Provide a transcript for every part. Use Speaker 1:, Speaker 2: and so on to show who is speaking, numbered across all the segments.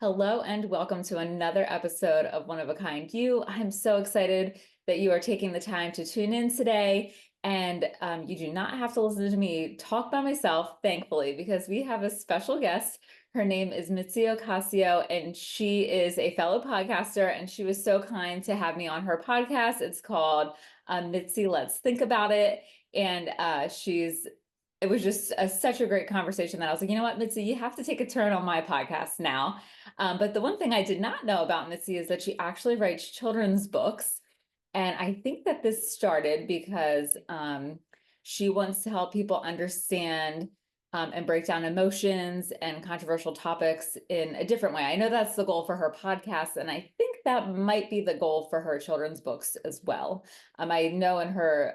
Speaker 1: Hello and welcome to another episode of One of a Kind You. I'm so excited that you are taking the time to tune in today. And you do not have to listen to me talk by myself, thankfully, because we have a special guest. Her name is Mitzi Ocasio, and she is a fellow podcaster. And she was so kind to have me on her podcast. It's called Mitzi, Let's Think About It. And it was just such a great conversation that I was like, you know what, Mitzi, you have to take a turn on my podcast now. But the one thing I did not know about Mitzi is that she actually writes children's books. And I think that this started because she wants to help people understand and break down emotions and controversial topics in a different way. I know that's the goal for her podcast, and I think that might be the goal for her children's books as well. I know in her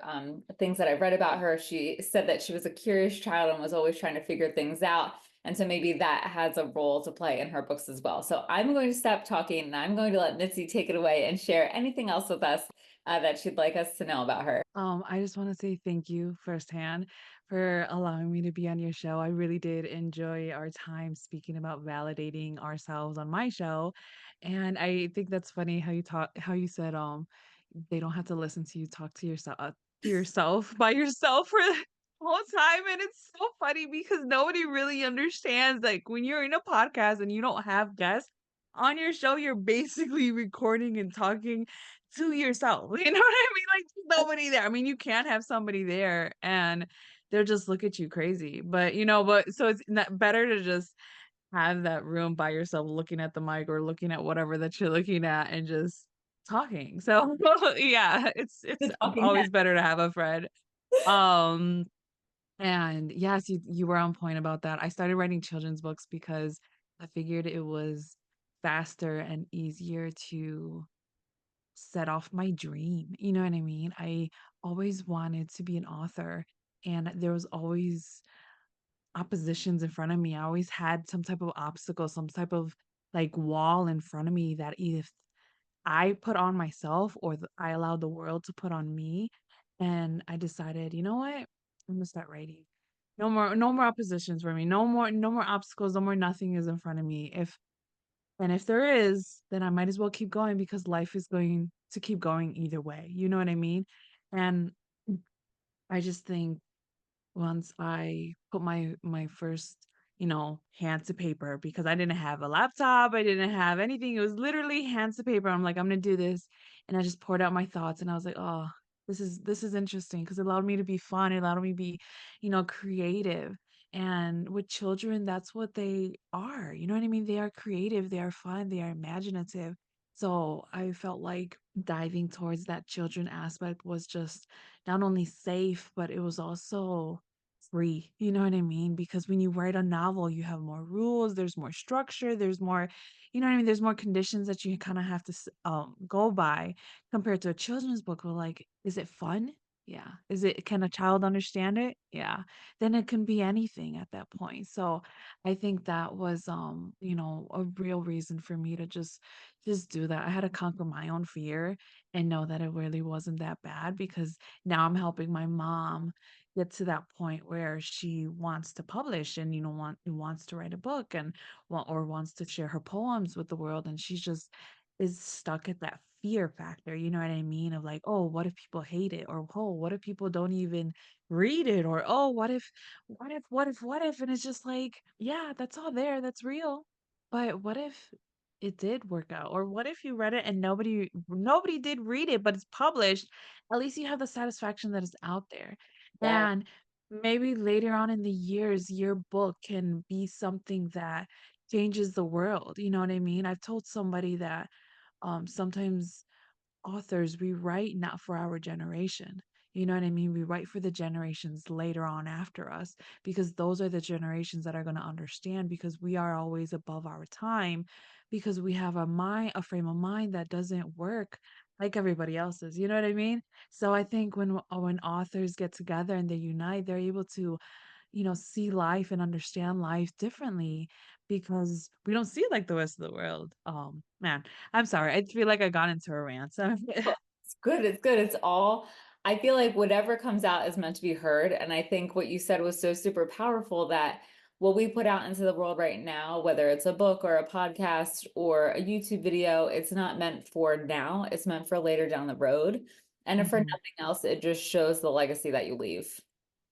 Speaker 1: things that I've read about her, she said that she was a curious child and was always trying to figure things out. And so maybe that has a role to play in her books as well. So I'm going to stop talking and I'm going to let Mitzi take it away and share anything else with us that she'd like us to know about her.
Speaker 2: I just want to say thank you firsthand for allowing me to be on your show. I really did enjoy our time speaking about validating ourselves on my show. And I think that's funny how you said they don't have to listen to you talk to yourself by yourself for the whole time. And it's so funny because nobody really understands, like, when you're in a podcast and you don't have guests on your show, you're basically recording and talking to yourself. You know what I mean? Like, there's nobody there. I mean, you can't have somebody there and they'll just look at you crazy. But so it's not better to just have that room by yourself looking at the mic or looking at whatever that you're looking at and just talking. So yeah, it's
Speaker 1: The talking head.
Speaker 2: always better to have a friend. Um and yes, you were on point about that. I started writing children's books because I figured it was faster and easier to set off my dream. You know what I mean? I always wanted to be an author, and there was always oppositions in front of me. I always had some type of obstacle, some type of like wall in front of me that if I put on myself or I allowed the world to put on me. And I decided, you know what? I'm gonna start writing. No more oppositions for me. No more obstacles. No more nothing is in front of me. If there is, then I might as well keep going because life is going to keep going either way. You know what I mean? And I just think once I put my first, hand to paper because I didn't have a laptop, I didn't have anything. It was literally hands to paper. I'm like, I'm gonna do this. And I just poured out my thoughts and I was like, oh, this is interesting because it allowed me to be fun. It allowed me to be, creative. And with children, that's what they are. You know what I mean? They are creative, they are fun, they are imaginative. So I felt like diving towards that children aspect was just not only safe, but it was also free. You know what I mean? Because when you write a novel, you have more rules, there's more structure, there's more, you know what I mean? There's more conditions that you kind of have to go by compared to a children's book. Where like, is it fun? Yeah. Can a child understand it? Yeah. Then it can be anything at that point. So I think that was, a real reason for me to just do that. I had to conquer my own fear and know that it really wasn't that bad because now I'm helping my mom get to that point where she wants to publish and wants to write a book and wants to share her poems with the world, and she's just is stuck at that fear factor, you know what I mean, of like, oh, what if people hate it, or oh, what if people don't even read it, or oh, what if, and it's just like, yeah, that's all there, that's real, but what if it did work out, or what if you read it and nobody did read it but it's published? At least you have the satisfaction that it's out there.
Speaker 1: Yeah.
Speaker 2: And maybe later on in the years, your book can be something that changes the world. You know what I mean? I've told somebody that sometimes authors, we write not for our generation. You know what I mean? We write for the generations later on after us because those are the generations that are going to understand because we are always above our time because we have a frame of mind that doesn't work like everybody else's. You know what I mean? So I think when authors get together and they unite, they're able to, see life and understand life differently because we don't see it like the rest of the world. Man, I'm sorry. I feel like I got into a rant. So
Speaker 1: It's good. It's good. It's all, I feel like whatever comes out is meant to be heard. And I think what you said was so super powerful that what we put out into the world right now, whether it's a book or a podcast or a YouTube video, it's not meant for now, it's meant for later down the road. And if for
Speaker 2: Mhm.
Speaker 1: nothing else, it just shows the legacy that you leave.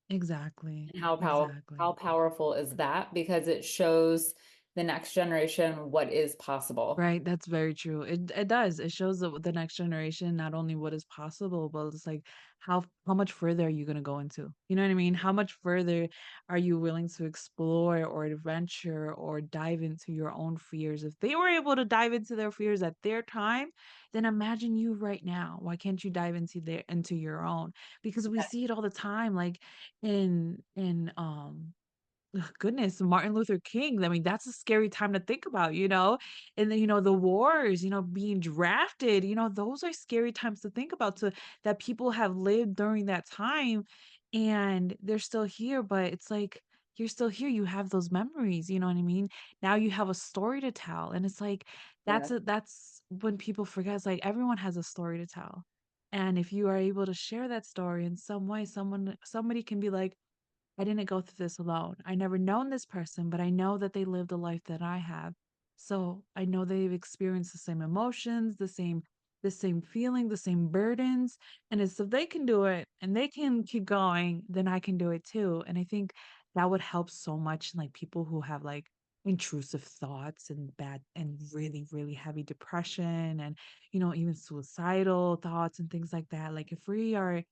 Speaker 2: Exactly.
Speaker 1: And how
Speaker 2: Exactly.
Speaker 1: powerful is that? Because it shows the next generation what is possible.
Speaker 2: Right, that's very true. It does. It shows the next generation not only what is possible, but it's like how much further are you gonna go into? You know what I mean? How much further are you willing to explore or adventure or dive into your own fears? If they were able to dive into their fears at their time, then imagine you right now. Why can't you dive into your own? Because we see it all the time, like in ugh, goodness, Martin Luther King, I mean, that's a scary time to think about, you know? And then, the wars, being drafted, those are scary times to think about that people have lived during that time and they're still here, but it's like you're still here, you have those memories, you know what I mean? Now you have a story to tell. And it's like
Speaker 1: Yeah.
Speaker 2: that's when people forget, it's like everyone has a story to tell. And if you are able to share that story in some way, somebody can be like, I didn't go through this alone. I never known this person, but I know that they lived a life that I have. So I know they've experienced the same emotions, the same feeling, the same burdens. And it's if they can do it and they can keep going, then I can do it too. And I think that would help so much in like people who have like intrusive thoughts and bad and really, really heavy depression and even suicidal thoughts and things like that. Like if we are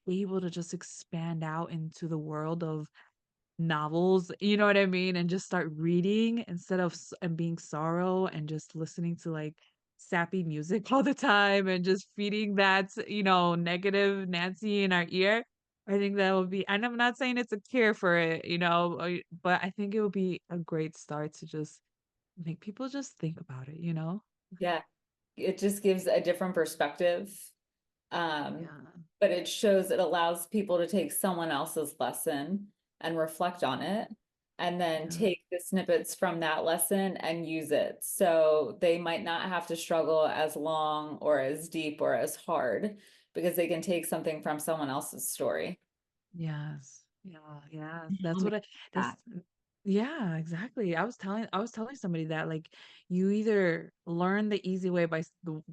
Speaker 2: able to just expand out into the world of novels, you know what I mean? And just start reading instead of and being sorrow and just listening to like sappy music all the time and just feeding that, negative Nancy in our ear. I think that would be, and I'm not saying it's a cure for it, but I think it would be a great start to just make people just think about it.
Speaker 1: Yeah. It just gives a different perspective. Um,
Speaker 2: Yeah.
Speaker 1: but it shows it allows people to take someone else's lesson and reflect on it, and then
Speaker 2: Yeah.
Speaker 1: take the snippets from that lesson and use it. So they might not have to struggle as long or as deep or as hard because they can take something from someone else's story.
Speaker 2: Yes. Yeah, yes.
Speaker 1: I'll
Speaker 2: That's
Speaker 1: make
Speaker 2: what I
Speaker 1: that.
Speaker 2: that's yeah, exactly. I was telling somebody that like you either learn the easy way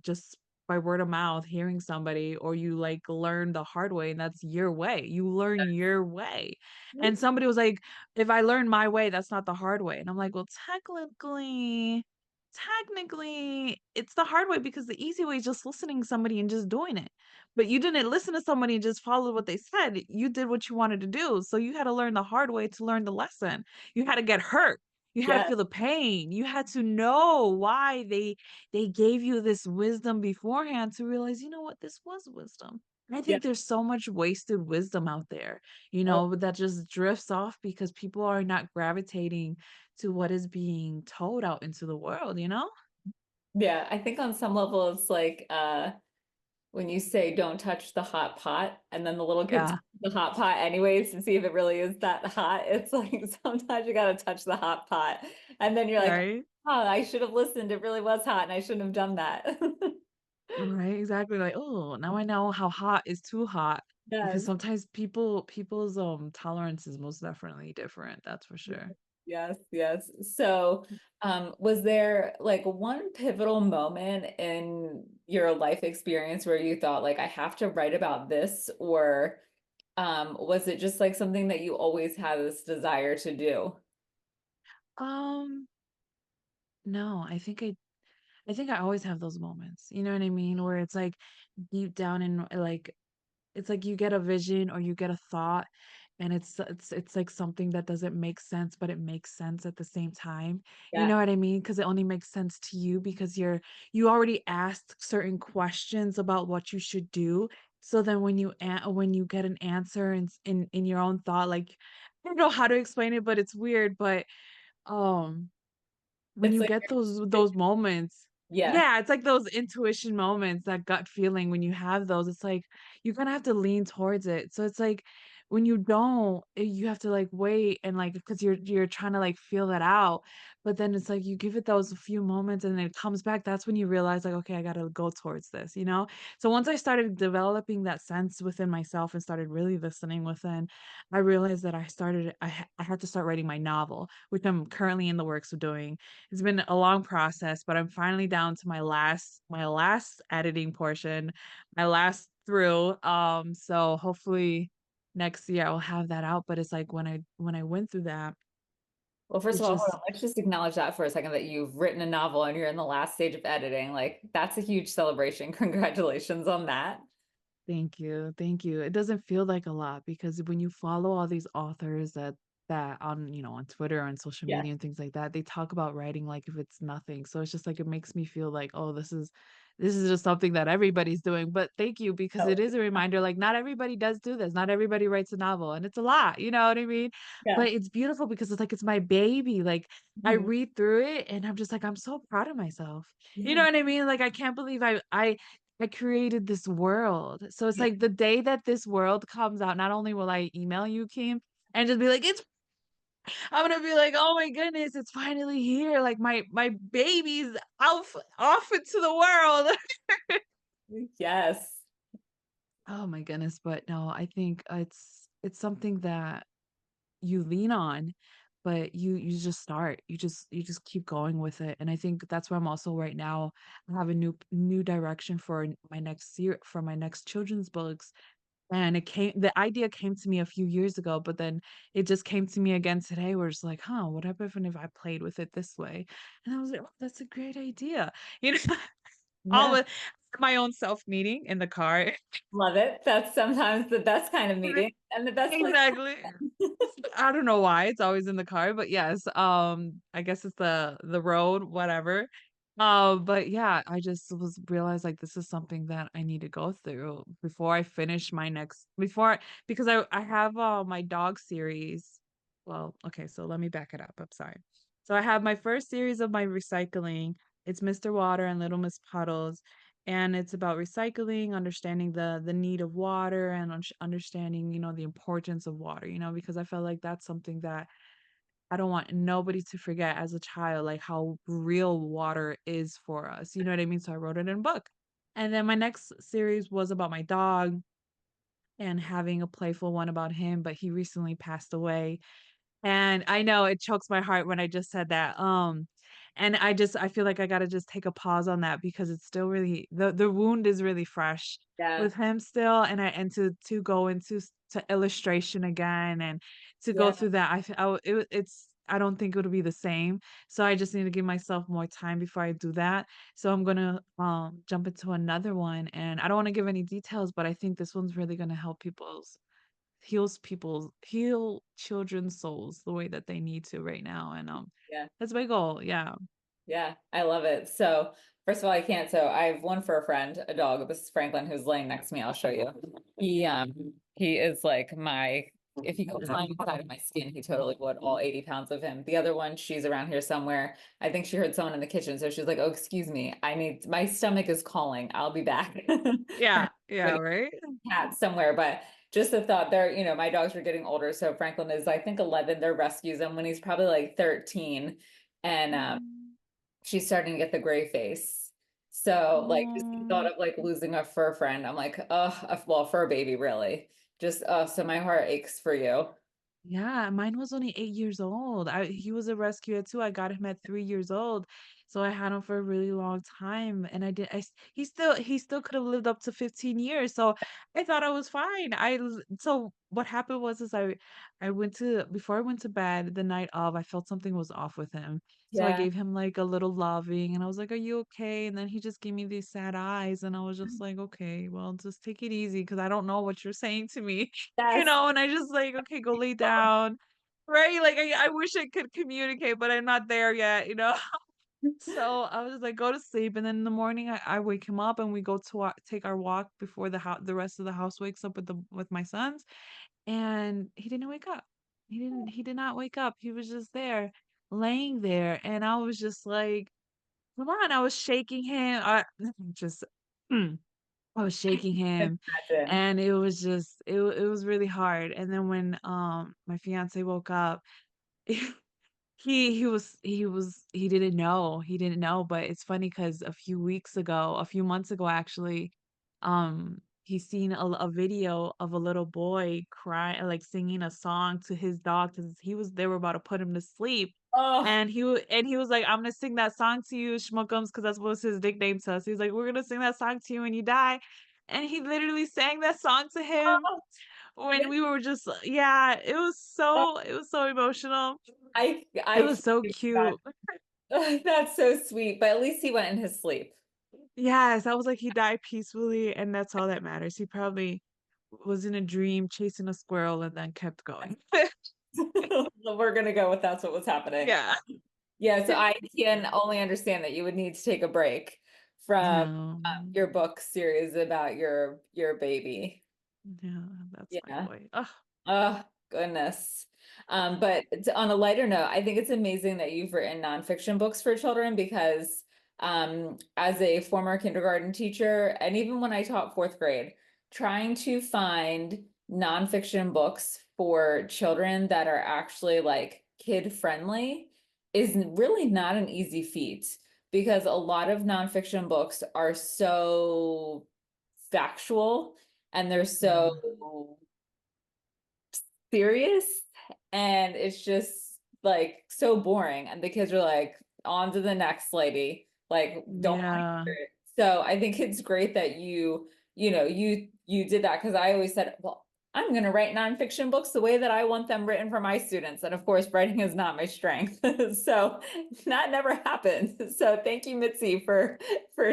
Speaker 2: just by word of mouth, hearing somebody, or you like learn the hard way, and that's your way. You learn your way. And somebody was like, if I learn my way, that's not the hard way. And I'm like, well, technically, it's the hard way because the easy way is just listening to somebody and just doing it. But you didn't listen to somebody and just follow what they said. You did what you wanted to do. So you had to learn the hard way to learn the lesson. You had to get hurt. You had to
Speaker 1: Yeah,
Speaker 2: feel the pain. You had to know why they gave you this wisdom beforehand to realize, you know what, this was wisdom. And I
Speaker 1: yeah.
Speaker 2: think there's so much wasted wisdom out there, that just drifts off because people are not gravitating to what is being told out into the world?
Speaker 1: Yeah, I think on some level it's like when you say don't touch the hot pot and then the little kid
Speaker 2: Yeah.
Speaker 1: touches the hot pot anyways to see if it really is that hot. It's like sometimes you gotta touch the hot pot and then you're like,
Speaker 2: Right?
Speaker 1: oh, I should have listened. It really was hot and I shouldn't have done that.
Speaker 2: Right, exactly, like, "Oh, now I know how hot is too hot," because
Speaker 1: Yes.
Speaker 2: sometimes people's, tolerance is most definitely different, that's for sure.
Speaker 1: Yes, yes. So, was there like one pivotal moment in your life experience where you thought like I have to write about this, or was it just like something that you always had this desire to do?
Speaker 2: Um, no, I think I always have those moments, you know what I mean? Where it's, like, deep down in, like it's like you get a vision or you get a thought, and it's like something that doesn't make sense, but it makes sense at the same time. You
Speaker 1: Yeah,
Speaker 2: know what I mean? Because it only makes sense to you because you already asked certain questions about what you should do. So then when you get an answer in your own thought, like I don't know how to explain it, but it's weird. But um when
Speaker 1: it's
Speaker 2: you
Speaker 1: like
Speaker 2: get those moments,
Speaker 1: yeah,
Speaker 2: yeah, it's like those intuition moments, that gut feeling when you have those, it's like, you're gonna have to lean towards it. So it's like, when you don't, you have to, like, wait and, like, because you're trying to, like, feel that out, but then it's like you give it those few moments and then it comes back, that's when you realize, like, "Okay, I gotta go towards this," you know? So once I started developing that sense within myself and started really listening within, I realized that I had to start writing my novel, which I'm currently in the works of doing. It's been a long process, but I'm finally down to my last editing portion, my last through, so hopefully next year I'll have that out, but it's like when I went through that,
Speaker 1: Well, first
Speaker 2: it
Speaker 1: of all, hold
Speaker 2: just
Speaker 1: on. Let's just acknowledge that for a second that you've written a novel and you're in the last stage of editing. Like, that's a huge celebration. Congratulations on that.
Speaker 2: thank you, thank you. It doesn't feel like a lot because when you follow all these authors that on, on Twitter, on social
Speaker 1: Yeah.
Speaker 2: media and things like that, they talk about writing like if it's nothing. So it's just like it makes me feel like, oh, this is just something that everybody's doing. But thank you because
Speaker 1: Oh,
Speaker 2: it is a reminder like not everybody does do this. Not everybody writes a novel and it's a lot, you know what I mean?
Speaker 1: yeah.
Speaker 2: But it's beautiful because it's like it's my baby. Like I
Speaker 1: Mhm.
Speaker 2: read through it and I'm just like I'm so proud of myself. You know
Speaker 1: Yeah.
Speaker 2: what I mean? Like I can't believe I created this world. So it's
Speaker 1: Yeah.
Speaker 2: like the day that this world comes out, not only will I email you, Kim, and just be like, "It's" I'm gonna be like, "Oh my goodness, it's finally here." Like my baby's off into the world.
Speaker 1: Yes.
Speaker 2: Oh my goodness, but no, I think it's something that you lean on, but you just start. You just keep going with it. And I think that's where I'm also right now. I have a new direction for my next children's books. And the idea came to me a few years ago, but then it just came to me again today where it's like, huh, what happened if I played with it this way? And I was like, oh, that's a great idea. You know, all
Speaker 1: Yeah.
Speaker 2: with my own self meeting in the car.
Speaker 1: Love it. That's sometimes the best kind of meeting and the best place.
Speaker 2: Exactly. I don't know why it's always in the car, but yes, I guess it's the road, whatever. But yeah, I just was realized like this is something that I need to go through before I finish my next before because I have my dog series. Well, okay, so let me back it up. I'm sorry. So I have my first series of my recycling. It's Mr. Water and Little Miss Puddles, and it's about recycling, understanding the need of water and understanding, the importance of water, because I felt like that's something that I don't want nobody to forget as a child, like how real water is for us. You know what I mean? So I wrote it in a book. And then my next series was about my dog and having a playful one about him, but he recently passed away. And I know it chokes my heart when I just said that, and I feel like I gotta just take a pause on that because it's still really the wound is really fresh
Speaker 1: Yeah.
Speaker 2: with him still, and to go into to illustration again and to go
Speaker 1: Yeah.
Speaker 2: through that, I f I w it it's I don't think it'll be the same, so I just need to give myself more time before I do that, so I'm gonna, jump into another one, and I don't wanna give any details, but I think this one's really gonna help heal children's souls the way that they need to right now, and,
Speaker 1: Yeah.
Speaker 2: that's my goal, yeah.
Speaker 1: Yeah, I love it. So, first of all, I can't. So, I have one for a friend, a dog. This is Franklin, who's laying next to me. I'll show you. He is like my. If he could climb inside of my skin, he totally would. All 80 pounds of him. The other one, she's around here somewhere. I think she heard someone in the kitchen, so she's like, "Oh, excuse me. I need. My stomach is calling. I'll be back."
Speaker 2: Yeah, yeah, right?
Speaker 1: Cat somewhere, but just the thought there, my dogs were getting older. So Franklin is, I think, 11. They're rescues, and when he's probably like 13, and
Speaker 2: Mm.
Speaker 1: she's starting to get the gray face. So like just the thought
Speaker 2: Aw.
Speaker 1: of like losing a fur friend, I'm like, well, fur baby, really. Just so my heart aches for you.
Speaker 2: Yeah, mine was only 8 years old. He was a rescuer too. I got him at 3 years old. So I had him for a really long time and he still could have lived up to 15 years. So I thought I was fine. So what happened was is I went to before I went to bed the night of, I felt something was off with him. So I
Speaker 1: Yeah.
Speaker 2: gave him like a little loving and I was like, "Are you okay?" And then he just gave me these sad eyes and I was just like, "Okay, well, just take it easy because I don't know what you're saying to me."
Speaker 1: Yes.
Speaker 2: And I just like, "Okay, go lay down." Right? Like, I wish I could communicate, but I'm not there yet? So, I was like, "Go to sleep," and then in the morning, I wake him up, and we go to wa take our walk before the rest of the house wakes up with my sons, and he didn't wake up. He did not wake up. He was just there, laying there, and I was just like, "Come on." I was shaking him, just I was shaking him,
Speaker 1: Imagine.
Speaker 2: and it was just it was really hard, and then when, my fiancé woke up, he didn't know, but it's funny because a few months ago, actually, he seen a video of a little boy cry like, singing a song to his dog because they were about to put him to sleep,
Speaker 1: Oh,
Speaker 2: and he was like, "I'm gonna sing that song to you, Schmookums," because that's was his nickname to us. He's like, "We're gonna sing that song to you when you die," and he literally sang that song to him
Speaker 1: oh,
Speaker 2: when we were just yeah, it was so emotional. It
Speaker 1: I
Speaker 2: was so
Speaker 1: can't
Speaker 2: cute.
Speaker 1: imagine. That's so sweet, but at least he went in his sleep.
Speaker 2: Yes, I was like, he died peacefully, and that's all that matters. He probably was in a dream chasing a squirrel and then kept going.
Speaker 1: We're gonna go with that's what was happening.
Speaker 2: Yeah.
Speaker 1: Yeah, so I can only understand that you would need to take a break from
Speaker 2: Yeah.
Speaker 1: your book series about your baby.
Speaker 2: Yeah, that's my
Speaker 1: Yeah.
Speaker 2: boy. Ugh.
Speaker 1: Oh, goodness. But on a lighter note, I think it's amazing that you've written nonfiction books for children because as a former kindergarten teacher, and even when I taught fourth grade, trying to find nonfiction books for children that are actually like kid friendly is really not an easy feat because a lot of nonfiction books are so factual and they're
Speaker 2: Yeah.
Speaker 1: so serious and it's just like so boring and the kids are like on to the next lady like don't want to
Speaker 2: Yeah.
Speaker 1: hear it. So I think it's great that you did that because I always said, well, I'm going to write nonfiction books the way that I want them written for my students, and of course writing is not my strength. So that never happened. So thank you, Mitzi, for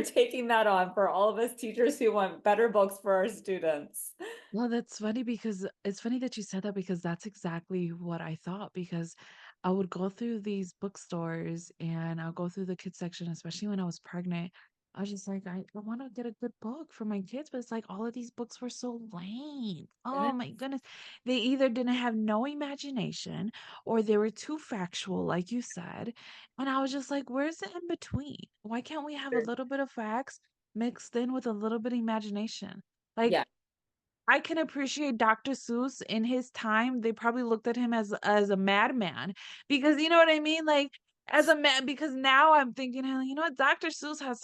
Speaker 1: taking that on for all of us teachers who want better books for our students.
Speaker 2: Well, that's funny because it's funny that you said that because that's exactly what I thought because I would go through these bookstores and I'll go through the kids section, especially when I was pregnant. I was just like, I want to get a good book for my kids, but it's like all of these books were so lame. Oh my goodness. They either didn't have no imagination or they were too factual, like you said. And I was just like, where's the in between? Why can't we have a little bit of facts mixed in with a little bit of imagination?
Speaker 1: Yeah.
Speaker 2: Like I can appreciate Dr. Seuss in his time, they probably looked at him as a madman because you know what I mean? Like, as a man because now I'm thinking, "Oh, you know what? Dr. Seuss has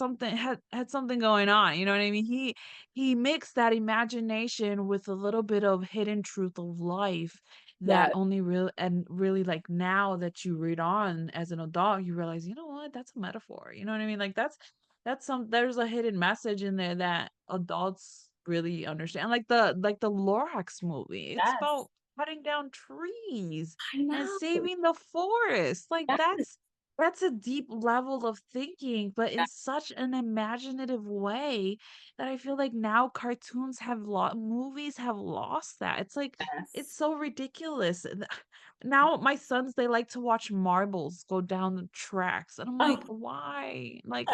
Speaker 2: had something going on." You know what I mean? He mixed that imagination with a little bit of hidden truth of life that
Speaker 1: Yeah.
Speaker 2: only real and really, like, now that you read on as an adult, you realize, "You know what? That's a metaphor." You know what I mean? Like, that's some there's a hidden message in there that adults really understand. Like the Lorax movie, it's
Speaker 1: Yes.
Speaker 2: about cutting down trees
Speaker 1: I
Speaker 2: and
Speaker 1: know.
Speaker 2: saving the forest. Like
Speaker 1: Yes.
Speaker 2: that's a deep level of thinking, but in such an imaginative way that I feel like now cartoons have movies have lost that. It's like it's
Speaker 1: Yes.
Speaker 2: so ridiculous. Now my sons they like to watch marbles go down the tracks and I'm like,
Speaker 1: Oh,
Speaker 2: "Why?" Like,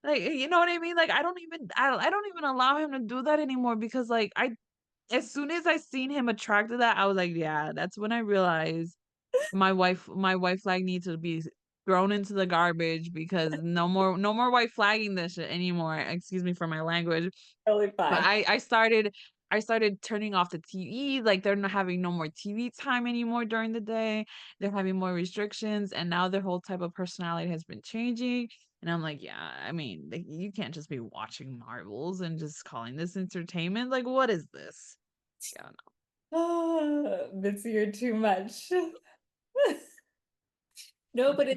Speaker 2: you know what I mean? Like, I don't even allow him to do that anymore because, like, I as soon as I seen him attracted to that, I was like, "Yeah," that's when I realized my white flag needs to be thrown into the garbage because no more white flagging this shit anymore. Excuse me for my language.
Speaker 1: totally
Speaker 2: But
Speaker 1: fine.
Speaker 2: I started turning off the TV, like, they're not having no more TV time anymore during the day, they're having more restrictions, and now their whole type of personality has been changing, and I'm like, "Yeah, I mean, like, you can't just be watching Marvels and just calling this entertainment, like, what is this?" Yeah,
Speaker 1: Oh, Mitzi, you're too much. No, but
Speaker 2: no.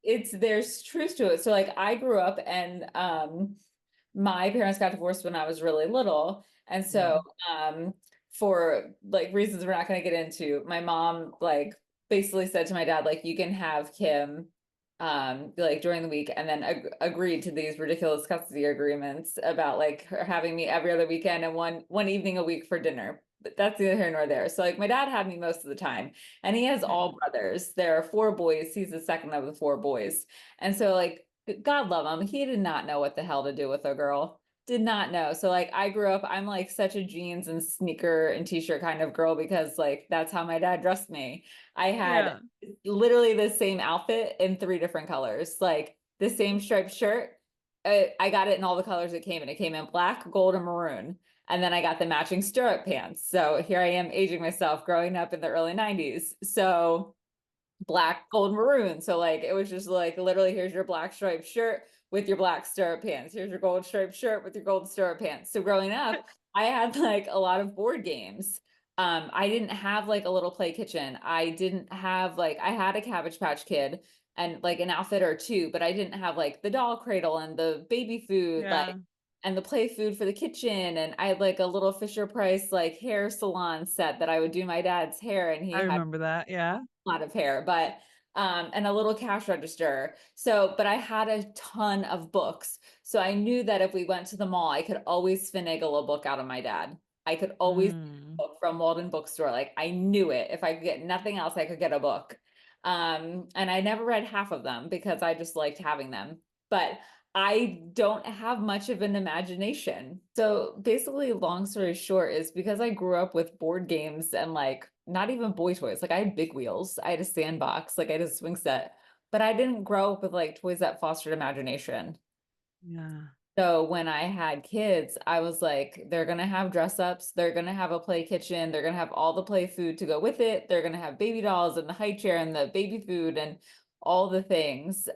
Speaker 1: it's there's truth to it. So like I grew up and my parents got divorced when I was really little. And so
Speaker 2: Mm,
Speaker 1: for like reasons we're not going to get into, my mom like basically said to my dad like you can have Kim like during the week and then agreed to these ridiculous custody agreements about like her having me every other weekend and one evening a week for dinner. But that's neither here nor there. So like my dad had me most of the time and he has
Speaker 2: mm.
Speaker 1: all brothers. There are four boys. He's the second of the four boys. And so like God love him. He did not know what the hell to do with a girl. Did not know. So like I grew up, I'm like such a jeans and sneaker and t-shirt kind of girl because like that's how my dad dressed me. I had
Speaker 2: Yeah.
Speaker 1: literally the same outfit in three different colors, like the same striped shirt, I got it in all the colors it came in. It came in black, gold, and maroon. And then I got the matching stirrup pants. So here I am aging myself, growing up in the early 90s. So black, gold, maroon. So like it was just like literally here's your black striped shirt with your black stirrup pants. Here's your gold striped shirt with your gold stirrup pants. So growing up, I had like a lot of board games. I didn't have like a little play kitchen. I didn't have like I had a Cabbage Patch Kid and like an outfit or two, but I didn't have like the doll cradle and the baby food like
Speaker 2: Yeah,
Speaker 1: and the play food for the kitchen. And I had like a little Fisher Price like hair salon set that I would do my dad's hair and he
Speaker 2: I
Speaker 1: had
Speaker 2: remember that. Yeah.
Speaker 1: lot of hair, but and a little cash register. So, but I had a ton of books. So I knew that if we went to the mall, I could always finagle a book out of my dad. I could always get a
Speaker 2: Mm.
Speaker 1: book from Walden Bookstore. Like I knew it. If I could get nothing else, I could get a book. And I never read half of them because I just liked having them. But I don't have much of an imagination. So basically, long story short, is because I grew up with board games and like not even boy toys. Like I had big wheels, I had a sandbox, like I had a swing set, but I didn't grow up with like toys that fostered imagination.
Speaker 2: Yeah.
Speaker 1: So when I had kids, I was like, they're gonna have dress ups, they're gonna have a play kitchen, they're gonna have all the play food to go with it, they're gonna have baby dolls and the high chair and the baby food and all the things.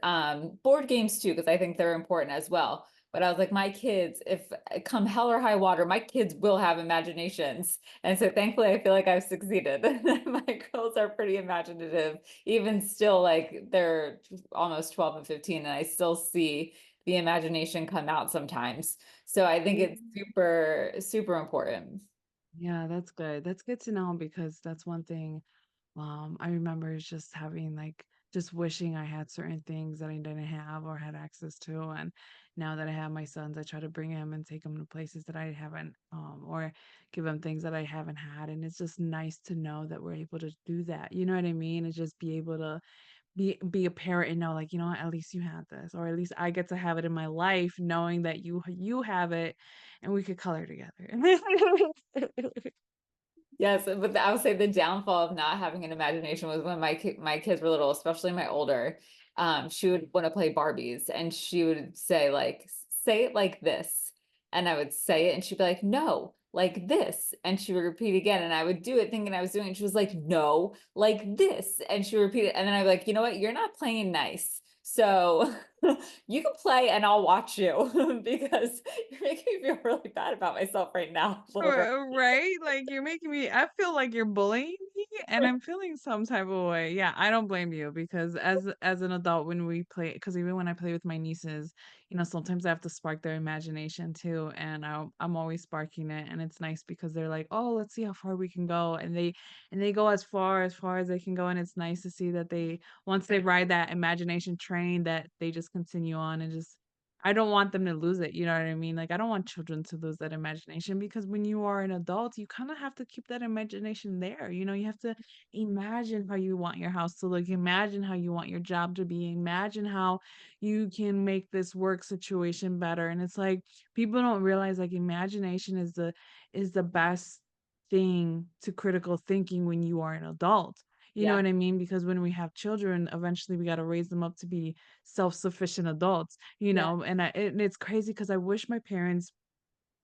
Speaker 1: Board games too, because I think they're important as well. But I was like, my kids, if come hell or high water, my kids will have imaginations. And so thankfully, I feel like I've succeeded. My girls are pretty imaginative, even still, like they're almost 12 and 15, and I still see the imagination come out sometimes. So I think it's super, super important.
Speaker 2: Yeah, that's good. That's good to know because that's one thing I remember is just having like just wishing I had certain things that I didn't have or had access to. And now that I have my sons, I try to bring him and take him to places that I haven't, or give him things that I haven't had. And it's just nice to know that we're able to do that. You know what I mean? And just be able to be a parent and know like, you know what, at least you had this, or at least I get to have it in my life, knowing that you have it and we could color together.
Speaker 1: Yes, but I would say the downfall of not having an imagination was when my kids were little, especially my older. She would want to play Barbies, and she would say like, "Say it like this," and I would say it, and she'd be like, "No, like this," and she would repeat again, and I would do it thinking I was doing it. And she was like, "No, like this," and she would repeat it, and then I'd be like, "You know what? You're not playing nice, so." You can play and I'll watch you because you're making me feel really bad about myself right now, little girl.
Speaker 2: Right? Like you're making me I feel like you're bullying me and I'm feeling some type of way. Yeah, I don't blame you because as an adult when we play because even when I play with my nieces, you know, sometimes I have to spark their imagination too and I'm always sparking it and it's nice because they're like, "Oh, let's see how far we can go." And they go as far as they can go and it's nice to see that they once they ride that imagination train that they just continue on and just I don't want them to lose it, you know what I mean? Like, I don't want children to lose that imagination because when you are an adult, you kinda have to keep that imagination there, you know, you have to imagine how you want your house to look, imagine how you want your job to be, imagine how you can make this work situation better, and it's like, people don't realize, like, imagination is the best thing to critical thinking when you are an adult, you know
Speaker 1: Yeah.
Speaker 2: what I mean? Because when we have children, eventually we gotta raise them up to be self-sufficient adults. You
Speaker 1: Yeah.
Speaker 2: know, and it's crazy because I wish my parents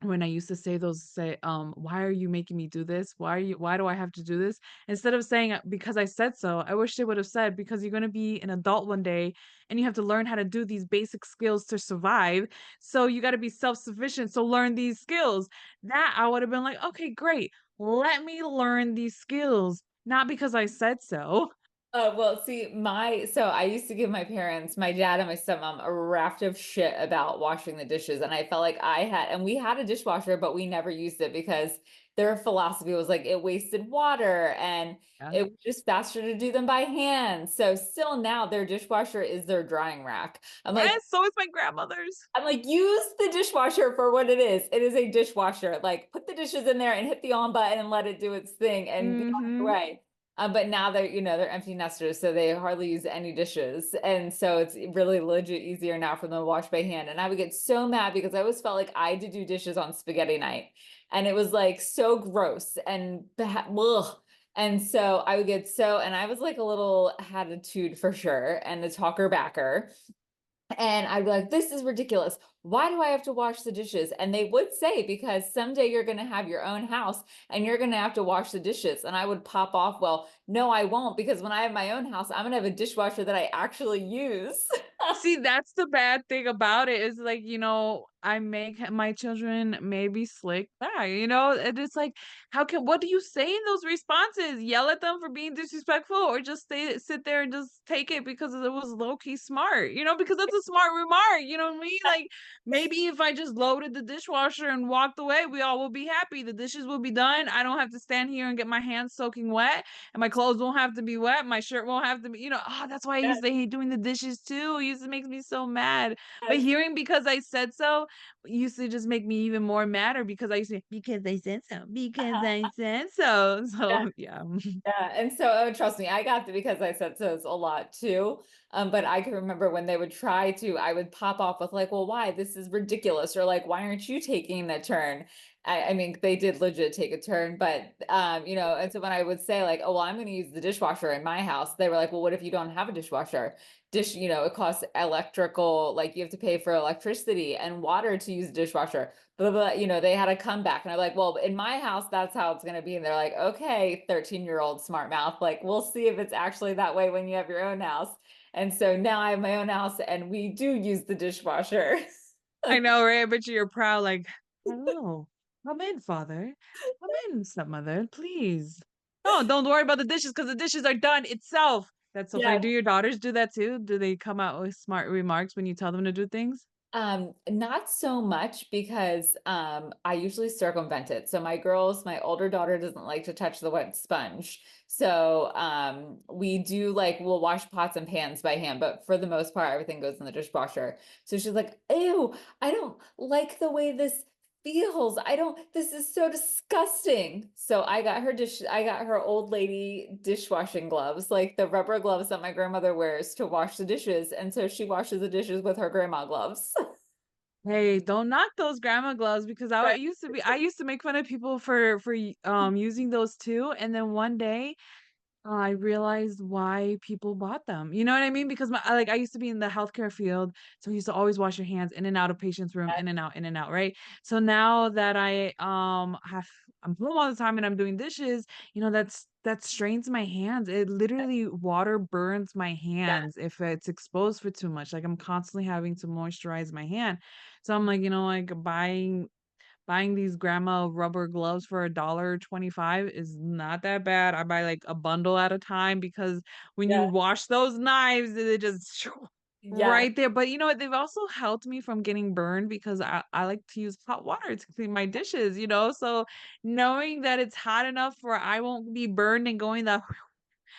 Speaker 2: when I used to say those say, "Why are you making me do this? Why do I have to do this?" Instead of saying, "Because I said so," I wish they would have said, "Because you're gonna be an adult one day, and you have to learn how to do these basic skills to survive, so you gotta be self-sufficient, so learn these skills." That I would have been like, "Okay, great. Let me learn these skills, not because I said so."
Speaker 1: Oh, well, see, so I used to give my parents, my dad and my stepmom, a raft of shit about washing the dishes. And I felt like and we had a dishwasher, but we never used it because their philosophy was like it wasted water and
Speaker 2: Yeah.
Speaker 1: it was just faster to do them by hand. So still now their dishwasher is their drying rack.
Speaker 2: Yes, so is my grandmother's.
Speaker 1: I'm like, use the dishwasher for what it is. It is a dishwasher. Like, put the dishes in there and hit the on button and let it do its thing and be on your
Speaker 2: Mhm.
Speaker 1: way. But now they're empty nesters, so they hardly use any dishes. And so it's really legit easier now for them to wash by hand. And I would get so mad because I always felt like I had to do dishes on spaghetti night. And it was like so gross and ugh. And so I would get and I was like a little attitude for sure and a talker backer. And I'd be like, this is ridiculous. why do I have to wash the dishes? And they would say, because someday you're going to have your own house and you're going to have to wash the dishes. And I would pop off, well, no, I won't, because when I have my own house, I'm going to have a dishwasher that I actually use.
Speaker 2: See, that's the bad thing about it is like, I make my children maybe slick back, and it's like, what do you say in those responses? Yell at them for being disrespectful or just sit there and just take it because it was low key smart, because that's a smart remark, you know what I mean? Like maybe if I just loaded the dishwasher and walked away, we all will be happy. The dishes will be done. I don't have to stand here and get my hands soaking wet and my clothes won't have to be wet. My shirt won't have to be, that's why I
Speaker 1: Yes,
Speaker 2: used to hate doing the dishes too. It used to make me so mad. But
Speaker 1: yes,
Speaker 2: hearing because I said so used to just make me even more madder because I used to, because I said so, because
Speaker 1: uh-huh,
Speaker 2: I said so.
Speaker 1: yes.
Speaker 2: So yeah.
Speaker 1: Yeah, and so trust me, I got the because I said so a lot too. But I can remember when they would try to, I would pop off with like, "Well, why? This is ridiculous," or like, "Why aren't you taking the turn?" I mean, they did legit take a turn, but and so when I would say like, "Oh, well, I'm going to use the dishwasher in my house," they were like, "Well, what if you don't have a dishwasher? It costs electrical, like you have to pay for electricity and water to use the dishwasher." Blah, blah, they had to come back. And I'm like, well, in my house, that's how it's going to be. And they're like, okay, 13-year-old smart mouth. Like, we'll see if it's actually that way when you have your own house. And so now I have my own house and we do use the dishwasher.
Speaker 2: I know, right? But you're proud, like, hello, come in, father. Come in, stepmother, please. Oh, don't worry about the dishes because the dishes are done itself. That's so funny.
Speaker 1: Yeah.
Speaker 2: Do your daughters do that too? Do they come out with smart remarks when you tell them to do things?
Speaker 1: Not so much because I usually circumvent it. So my older daughter doesn't like to touch the wet sponge. So we do like we'll wash pots and pans by hand, but for the most part, everything goes in the dishwasher. So she's like, ew, I don't like the way this feels. This is so disgusting. So I got her old lady dishwashing gloves, like the rubber gloves that my grandmother wears to wash the dishes. And so she washes the dishes with her grandma gloves.
Speaker 2: Hey, don't knock those grandma gloves because I used to make fun of people for using those too. And then one day I realized why people bought them. You know what I mean? Because I used to be in the healthcare field, so you used to always wash your hands in and out of patient's room, in and out, right? So now that I'm home all the time and I'm doing dishes, that strains my hands. It literally water burns my
Speaker 1: Yeah,
Speaker 2: hands if it's exposed for too much. Like I'm constantly having to moisturize my hand. So I'm like, like buying these grandma rubber gloves for $1.25 is not that bad. I buy like a bundle at a time because when you
Speaker 1: yeah,
Speaker 2: wash those knives, it just
Speaker 1: yeah,
Speaker 2: right there. But you know what? They've also helped me from getting burned because I like to use hot water to clean my dishes. So knowing that it's hot enough where I won't be burned and going the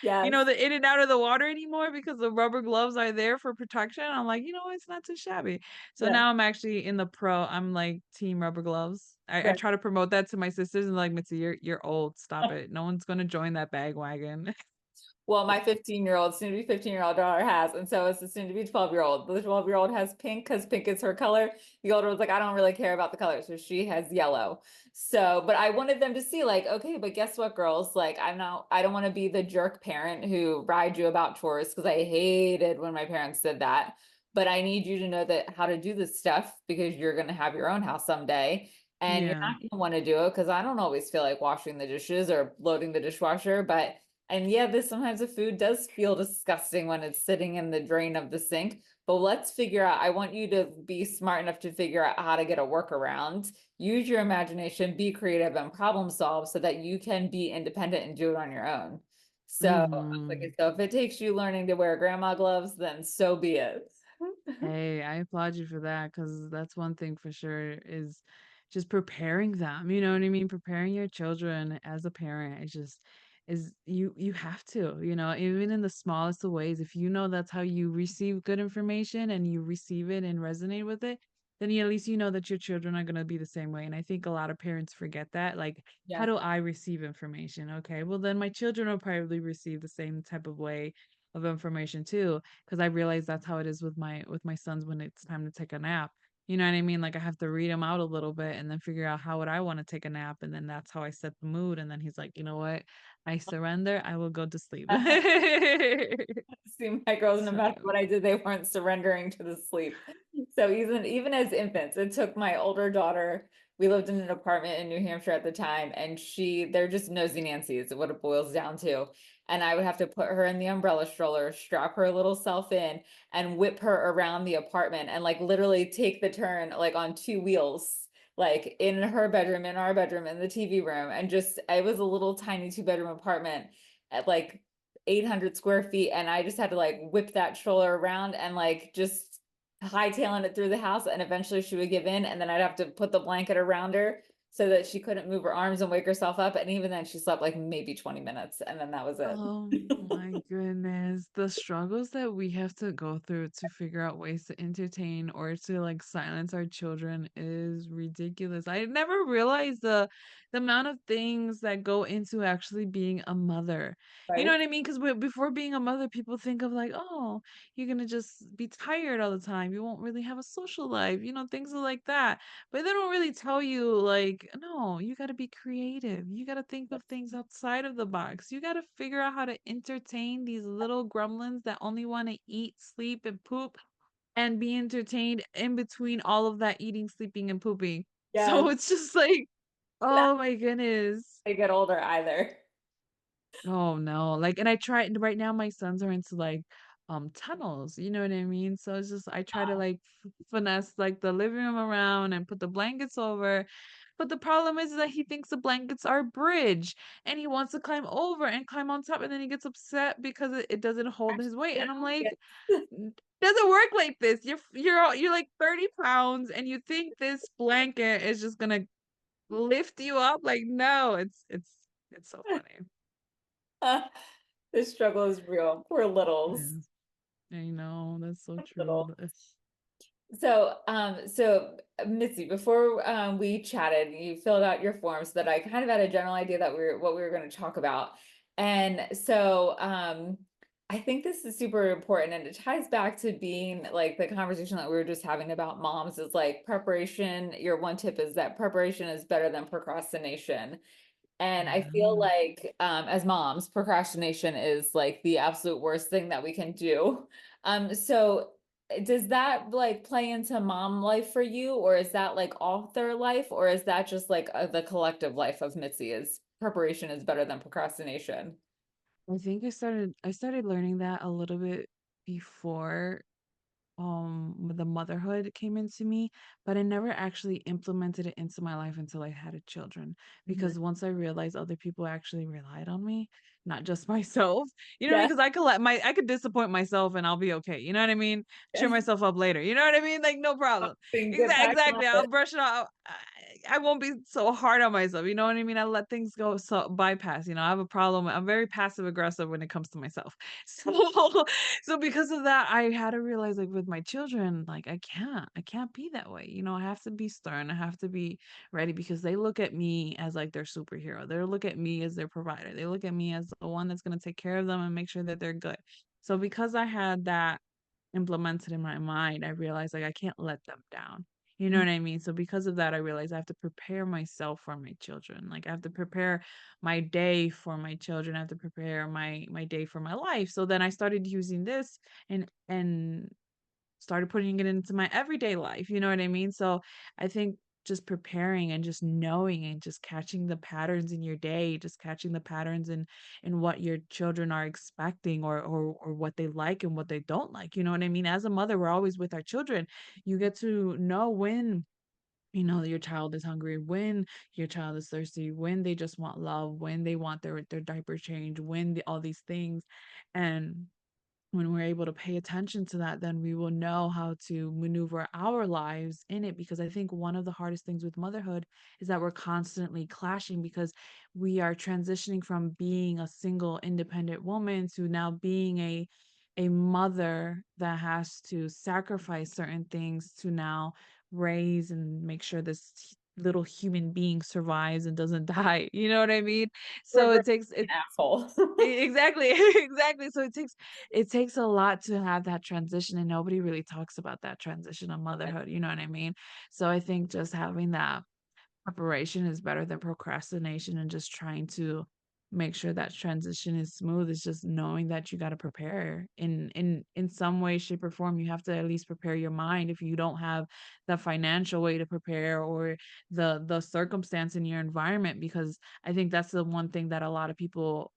Speaker 1: yes,
Speaker 2: the in and out of the water anymore because the rubber gloves are there for protection. I'm like, it's not too shabby. So
Speaker 1: yeah,
Speaker 2: now I'm actually in the pro. I'm like team rubber gloves. I
Speaker 1: yeah.
Speaker 2: try to promote that to my sisters and like, Mitzi, you're old. Stop it. No one's gonna join that bagwagon.
Speaker 1: Well, my 15-year-old, soon to be 15-year-old daughter has, and so is the soon to be 12-year-old. The 12-year-old has pink because pink is her color. The older one's like, I don't really care about the color. So she has yellow. So, but I wanted them to see, like, okay, but guess what, girls? Like, I don't want to be the jerk parent who rides you about chores because I hated when my parents did that. But I need you to know that how to do this stuff because you're going to have your own house someday. And you're
Speaker 2: Yeah.
Speaker 1: not going to want to do it because I don't always feel like washing the dishes or loading the dishwasher, but and yeah, this sometimes the food does feel disgusting when it's sitting in the drain of the sink. But let's figure out, I want you to be smart enough to figure out how to get a workaround. Use your imagination, be creative, and problem solve so that you can be independent and do it on your own. So I was like,
Speaker 2: Hmm.
Speaker 1: so if it takes you learning to wear grandma gloves, then so be it.
Speaker 2: Hey, I applaud you for that because that's one thing for sure is just preparing them. You know what I mean? Preparing your children as a parent is just is you have to, even in the smallest of ways. If you know that's how you receive good information and you receive it and resonate with it, then at least you know that your children are going to be the same way. And I think a lot of parents forget that. Like, how
Speaker 1: Yes,
Speaker 2: do I receive information? Okay, well then my children will probably receive the same type of way of information too because I realize that's how it is with my sons when it's time to take a nap. You know what I mean? Like, I have to read him out a little bit and then figure out how would I wanna take a nap, and then that's how I set the mood, and then he's like, "You know what? I surrender, I will go to sleep."
Speaker 1: See, my girls, no
Speaker 2: So,
Speaker 1: matter what I did, they weren't surrendering to the sleep. So even as infants, it took my older daughter. We lived in an apartment in New Hampshire at the time, and they're just nosy Nancy is what it boils down to. And I would have to put her in the umbrella stroller, strap her little self in, and whip her around the apartment, and like literally take the turn like on two wheels, like in her bedroom, in our bedroom, in the TV room, and just it was a little tiny two-bedroom apartment at like 800 square feet, and I just had to like whip that stroller around and like just hightailing it through the house, and eventually she would give in, and then I'd have to put the blanket around her so that she couldn't move her arms and wake herself up, and even then she slept like maybe 20 minutes, and then that was it.
Speaker 2: oh my goodness, the struggles that we have to go through to figure out ways to entertain or to like silence our children is ridiculous. I never realized the amount of things that go into actually being a mother. You know
Speaker 1: Right?
Speaker 2: what I mean? Because before being a mother, people think of like, oh, you're gonna just be tired all the time. You won't really have a social life, things like that. But they don't really tell you, like, no, you got to be creative. You got to think of things outside of the box. You got to figure out how to entertain these little gremlins that only want to eat, sleep, and poop and be entertained in between all of that eating, sleeping, and pooping. So
Speaker 1: Yes.
Speaker 2: it's just like,
Speaker 1: Not
Speaker 2: oh my goodness.
Speaker 1: to get older either.
Speaker 2: Oh, no, like, and I try and right now my sons are into, like, tunnels, you know what I mean? So it's just I try to, like, finesse, like, the living room around and put the blankets over, but the problem is that he thinks the blankets are a bridge, and he wants to climb over and climb on top, and then he gets upset because it doesn't hold his weight, and I'm like,
Speaker 1: Yes.
Speaker 2: Doesn't work like this. You're, like, 30 pounds, and you think this blanket is just gonna lift you up? Like, no, it's so funny.
Speaker 1: This struggle is real. Poor littles.
Speaker 2: Yes. I know, that's so true.
Speaker 1: Little. So, Mitzi, before we chatted, you filled out your form so that I kind of had a general idea that what we were going to talk about. And so, I think this is super important, and it ties back to being like the conversation that we were just having about moms is like preparation. Your one tip is that preparation is better than procrastination. And I feel
Speaker 2: Yeah.
Speaker 1: like, as moms, procrastination is like the absolute worst thing that we can do. So does that like play into mom life for you, or is that like author life, or is that just like the collective life of Mitzi is preparation is better than procrastination?
Speaker 2: I think I started learning that a little bit before the motherhood came into me, but I never actually implemented it into my life until I had a children,
Speaker 1: Mhm.
Speaker 2: because once I realized other people actually relied on me, not just myself. You know what I mean?
Speaker 1: Yeah.
Speaker 2: Because I could disappoint myself and I'll be okay. You know what I mean? Cheer myself up later. You know what I mean? Like, no problem.
Speaker 1: Thing, get back on
Speaker 2: Exactly. I'll
Speaker 1: it.
Speaker 2: brush it off. I won't be so hard on myself. You know what I mean? I let things go, so bypass. I have a problem. I'm very passive aggressive when it comes to myself. So because of that, I had to realize, like, with my children, like, I can't be that way. I have to be stern. I have to be ready because they look at me as like their superhero. They look at me as their provider. They look at me as the one that's going to take care of them and make sure that they're good. So because I had that implemented in my mind, I realized like I can't let them down. You know
Speaker 1: Mhm.
Speaker 2: what I mean? So because of that, I realized I have to prepare myself for my children. Like I have to prepare my day for my children. I have to prepare my day for my life. So then I started using this and started putting it into my everyday life, you know what I mean? So I think just preparing and just knowing and just catching the patterns in your day, just catching the patterns in what your children are expecting or what they like and what they don't like. You know what I mean? As a mother, we're always with our children. You get to know when your child is hungry, when your child is thirsty, when they just want love, when they want their diaper change, all these things. And when we're able to pay attention to that, then we will know how to maneuver our lives in it. Because I think one of the hardest things with motherhood is that we're constantly clashing because we are transitioning from being a single independent woman to now being a mother that has to sacrifice certain things to now raise and make sure this little human being survives and doesn't die, you know what I mean?
Speaker 1: We're
Speaker 2: So
Speaker 1: very
Speaker 2: it takes
Speaker 1: an asshole.
Speaker 2: exactly, exactly. So it takes a lot to have that transition, and nobody really talks about that transition of motherhood, you know what I mean? So I think just having that preparation is better than procrastination, and just trying to make sure that transition is smooth is just knowing that you gotta prepare in some way, shape, or form. You have to at least prepare your mind if you don't have the financial way to prepare, or the circumstance in your environment, because I think that's the one thing that a lot of people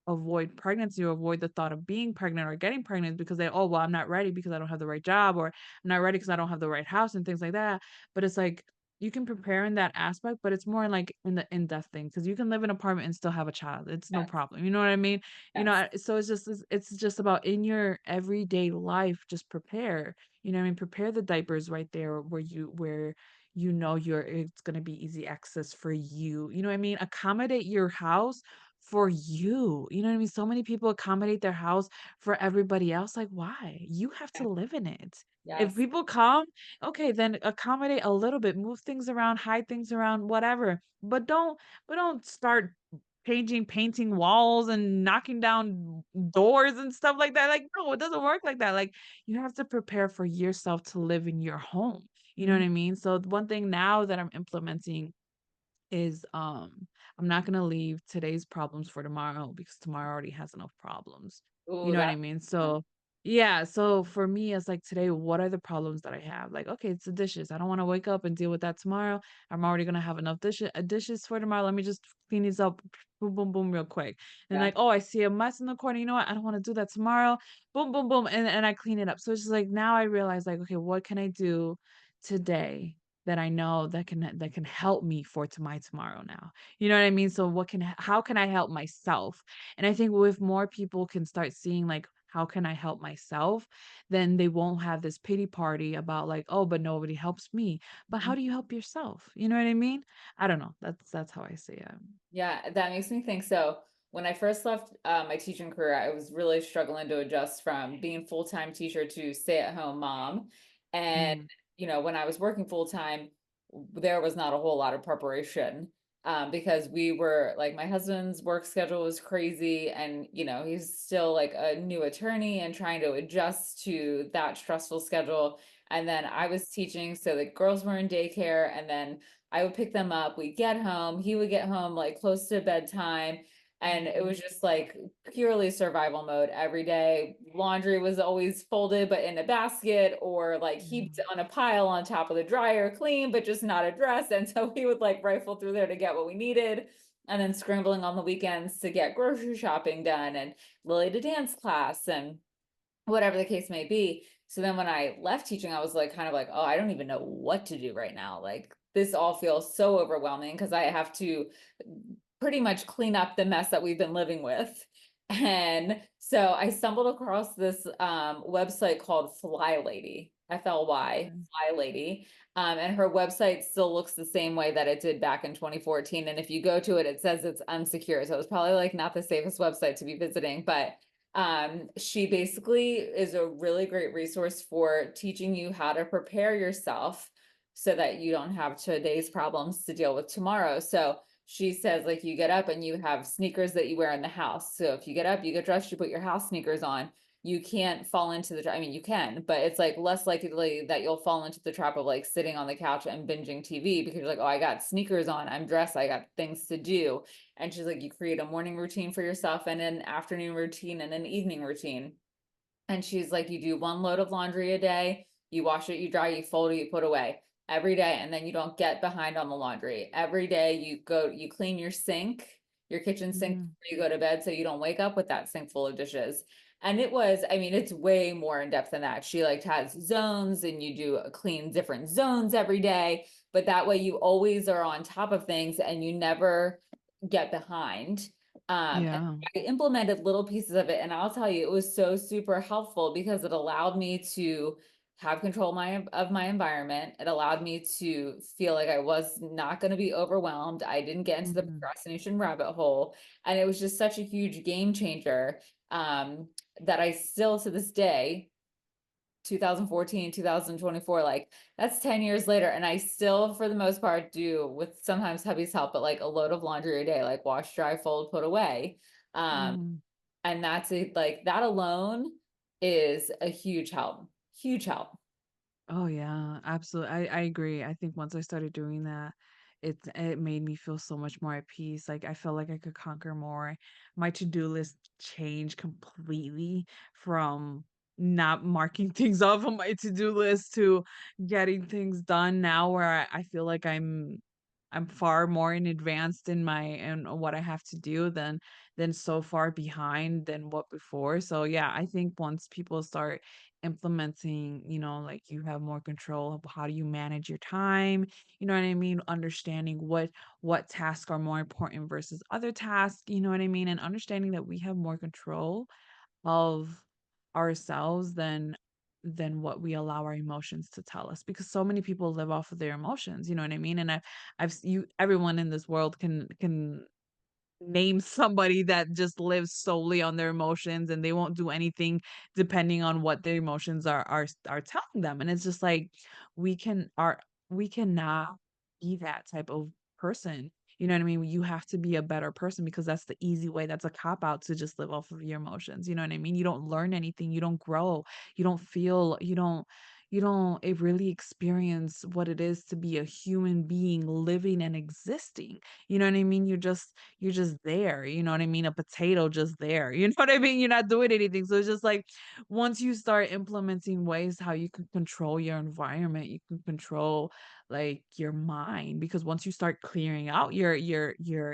Speaker 2: avoid pregnancy, or avoid the thought of being pregnant or getting pregnant, because they, "Oh, well, I'm not ready because I don't have the right job," or, "I'm not ready because I don't have the right house," and things like that. But it's like, you can prepare in that aspect, but it's more like in the in-depth thing, because you can live in an apartment and still have a child. It's no
Speaker 1: Yes,
Speaker 2: problem. You know what I mean?
Speaker 1: yes.
Speaker 2: So it's just about in your everyday life, just prepare. You know what I mean? Prepare the diapers right there where you know it's gonna be easy access for you. You know what I mean? Accommodate your house for you. You know what I mean? So many people accommodate their house for everybody else. Like, why? You have to live in it. If
Speaker 1: Yes.
Speaker 2: people come, okay, then accommodate a little bit, move things around, hide things around, whatever. But don't start painting walls and knocking down doors and stuff like that. Like, no, it doesn't work like that. Like, you have to prepare for yourself to live in your home. You know what
Speaker 1: Mhm.
Speaker 2: I mean? So one thing now that I'm implementing is I'm not gonna leave today's problems for tomorrow, because tomorrow already has enough problems. You
Speaker 1: Ooh,
Speaker 2: know what
Speaker 1: that
Speaker 2: I mean?
Speaker 1: one.
Speaker 2: So yeah, so for me, it's like, today, what are the problems that I have? Like, okay, it's the dishes. I don't want to wake up and deal with that tomorrow. I'm already gonna have enough dishes for tomorrow. Let me just clean these up, boom, boom, boom, real quick. And
Speaker 1: Yeah.
Speaker 2: like, oh, I see a mess in the corner. You know what? I don't want to do that tomorrow. Boom, boom, boom, and I clean it up. So it's just like, now I realize, like, okay, what can I do today that I know that can help me for to my tomorrow now. You know what I mean? So how can I help myself? And I think if more people can start seeing, like, how can I help myself, then they won't have this pity party about, like, oh, but nobody helps me. But how
Speaker 1: Mhm.
Speaker 2: do you help yourself? You know what I mean? I don't know. That's how I see it.
Speaker 1: Yeah, that makes me think. So when I first left my teaching career, I was really struggling to adjust from being full-time teacher to stay-at-home mom. And,
Speaker 2: Mm,
Speaker 1: when I was working full-time, there was not a whole lot of preparation because we were like, my husband's work schedule was crazy. And, he's still like a new attorney and trying to adjust to that stressful schedule. And then I was teaching, so the girls were in daycare. And then I would pick them up. We'd get home. He would get home like close to bedtime. And it was just like purely survival mode every day. Laundry was always folded, but in a basket or like heaped
Speaker 2: mm,
Speaker 1: on a pile on top of the dryer, clean, but just not addressed. And so we would like rifle through there to get what we needed. And then scrambling on the weekends to get grocery shopping done and Lily to dance class and whatever the case may be. So then when I left teaching, I was like, kind of like, oh, I don't even know what to do right now. Like, this all feels so overwhelming because I have to pretty much clean up the mess that we've been living with. And so I stumbled across this website called Fly Lady, FLY,
Speaker 2: okay.
Speaker 1: Fly Lady. And her website still looks the same way that it did back in 2014. And if you go to it, it says it's unsecure. So it's probably like not the safest website to be visiting, but she basically is a really great resource for teaching you how to prepare yourself so that you don't have today's problems to deal with tomorrow. So she says, like, you get up and you have sneakers that you wear in the house. So if you get up, you get dressed, you put your house sneakers on. You can't fall into I mean, you can, but it's like less likely that you'll fall into the trap of like sitting on the couch and binging TV because you're like, oh, I got sneakers on, I'm dressed, I got things to do. And she's like, you create a morning routine for yourself and an afternoon routine and an evening routine. And she's like, you do one load of laundry a day, you wash it, you dry, you fold it, you put away every day. And then you don't get behind on the laundry. Every day you clean your sink, your kitchen sink
Speaker 2: Mm,
Speaker 1: before you go to bed so you don't wake up with that sink full of dishes. And I mean, it's way more in depth than that. She like has zones and you do clean different zones every day, but that way you always are on top of things and you never get behind. And
Speaker 2: yeah.
Speaker 1: I implemented little pieces of it, and I'll tell you, it was so super helpful because it allowed me to have control of my environment. It allowed me to feel like I was not going to be overwhelmed. I didn't get into the
Speaker 2: Mhm.
Speaker 1: procrastination rabbit hole, and it was just such a huge game changer that I still to this day 2014, 2024, like that's 10 years later. And I still, for the most part, do with sometimes hubby's help, but like a load of laundry a day, like wash, dry, fold, put away. Um,
Speaker 2: Mm.
Speaker 1: and that's it, like that alone is a huge help. Huge help.
Speaker 2: Oh yeah, absolutely. I agree. I think once I started doing that, it made me feel so much more at peace. Like I felt like I could conquer more. My to-do list changed completely from not marking things off on my to-do list to getting things done now where I feel like I'm far more in advanced in my in what I have to do than so far behind than what before. So yeah, I think once people start implementing, like you have more control of how do you manage your time, you know what I mean? Understanding what tasks are more important versus other tasks, you know what I mean? And understanding that we have more control of ourselves than what we allow our emotions to tell us because so many people live off of their emotions, you know what I mean? And you everyone in this world can name somebody that just lives solely on their emotions and they won't do anything depending on what their emotions are telling them. And it's just like we can are we cannot be that type of person. You know what I mean? You have to be a better person because that's the easy way. That's a cop out to just live off of your emotions. You know what I mean? You don't learn anything, you don't grow, you don't feel, you don't really experience what it is to be a human being living and existing. You know what I mean? You're just there, you know what I mean? A potato just there. You know what I mean? You're not doing anything. So it's just like once you start implementing ways how you can control your environment, you can control like your mind because once you start clearing out your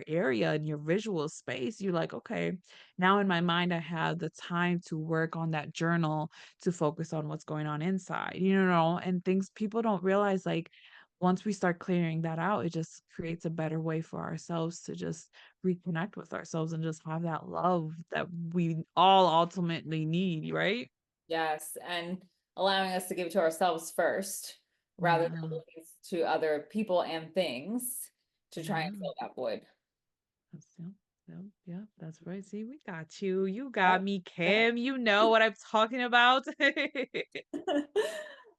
Speaker 2: area and your visual space, you're like, okay, now in my mind I have the time to work on that journal to focus on what's going on inside, and things people don't realize like once we start clearing that out, it just creates a better way for ourselves to just reconnect with ourselves and just have that love that we all ultimately need, right?
Speaker 1: Yes. And allowing us to give to ourselves first rather than
Speaker 2: Yeah.
Speaker 1: looking to other people and things to try and
Speaker 2: Yeah.
Speaker 1: fill that void.
Speaker 2: Yep, yep, yep, that's right. See, we got you. You
Speaker 1: Yep.
Speaker 2: got me,
Speaker 1: Yeah.
Speaker 2: Kim. You know what I'm talking about.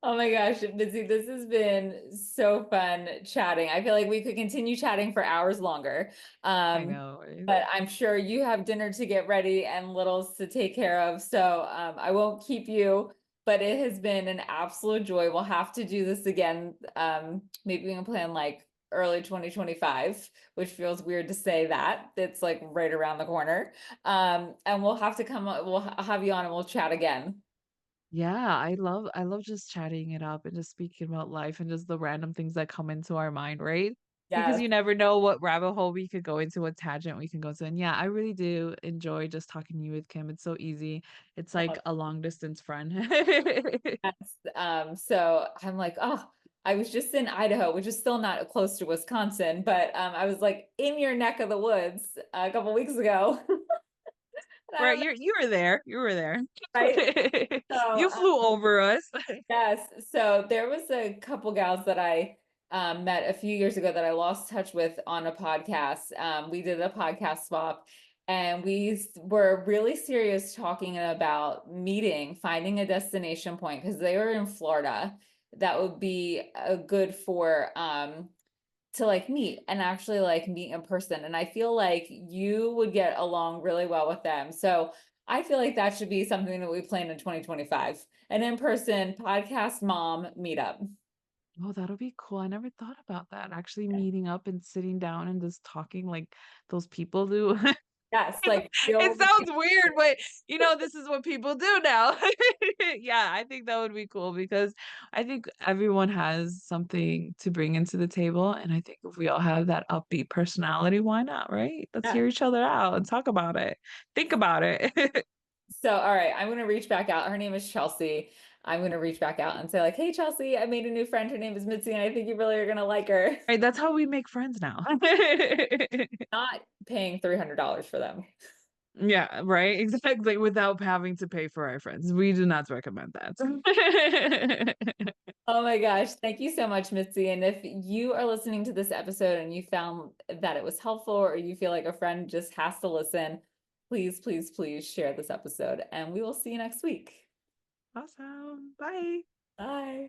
Speaker 1: Oh my gosh, Mitzi, this has been so fun chatting. I feel like we could continue chatting for hours longer.
Speaker 2: I
Speaker 1: Um,
Speaker 2: know, right?
Speaker 1: but I'm sure you have dinner to get ready and littles to take care of. So I won't keep you, but it has been an absolute joy. We'll have to do this again. Maybe we can plan like early 2025, which feels weird to say that. It's like right around the corner. And we'll have to come, we'll have you on and we'll chat again.
Speaker 2: Yeah, I love just chatting it up and just speaking about life and just the random things that come into our mind, right? Because
Speaker 1: Yes.
Speaker 2: you never know what rabbit hole we could go into, what tangent we can go to. And yeah, I really do enjoy just talking to you with Kim. It's so easy. It's like a long distance friend.
Speaker 1: Yes. So I'm like, oh, I was just in Idaho, which is still not close to Wisconsin, but I was like in your neck of the woods a couple weeks ago. And I
Speaker 2: Right,
Speaker 1: don't know,
Speaker 2: you were there. You were there.
Speaker 1: right? So
Speaker 2: You flew over us.
Speaker 1: yes, so there was a couple gals that I met a few years ago that I lost touch with on a podcast. We did a podcast swap, and were really serious talking about meeting, finding a destination point because they were in Florida. That would be a good for to like meet and actually like meet in person. And I feel like you would get along really well with them. So I feel like that should be something that we plan in 2025, an in-person podcast mom meetup.
Speaker 2: Oh, that'll be cool. I never thought about that. Actually meeting up and sitting down and just talking like those people do.
Speaker 1: Yes, like real.
Speaker 2: It sounds weird, but this is what people do now. Yeah, I think that would be cool because I think everyone has something to bring into the table. And I think if we all have that upbeat personality, why not, right? Let's
Speaker 1: Yeah.
Speaker 2: hear each other out and talk about it. Think about it.
Speaker 1: So, all right, I'm gonna reach back out. Her name is Chelsea. I'm gonna reach back out and say like, "Hey, Chelsea, I made a new friend. Her name is Mitzi, and I think you really are gonna like her."
Speaker 2: Right, that's how we make friends now.
Speaker 1: Not paying $300 for them.
Speaker 2: Yeah, right, exactly, without having to pay for our friends. We do not recommend that.
Speaker 1: Oh my gosh, thank you so much, Mitzi. And if you are listening to this episode and you found that it was helpful or you feel like a friend just has to listen, please, please, please share this episode and we will see you next week.
Speaker 2: Awesome. Bye.
Speaker 1: Bye.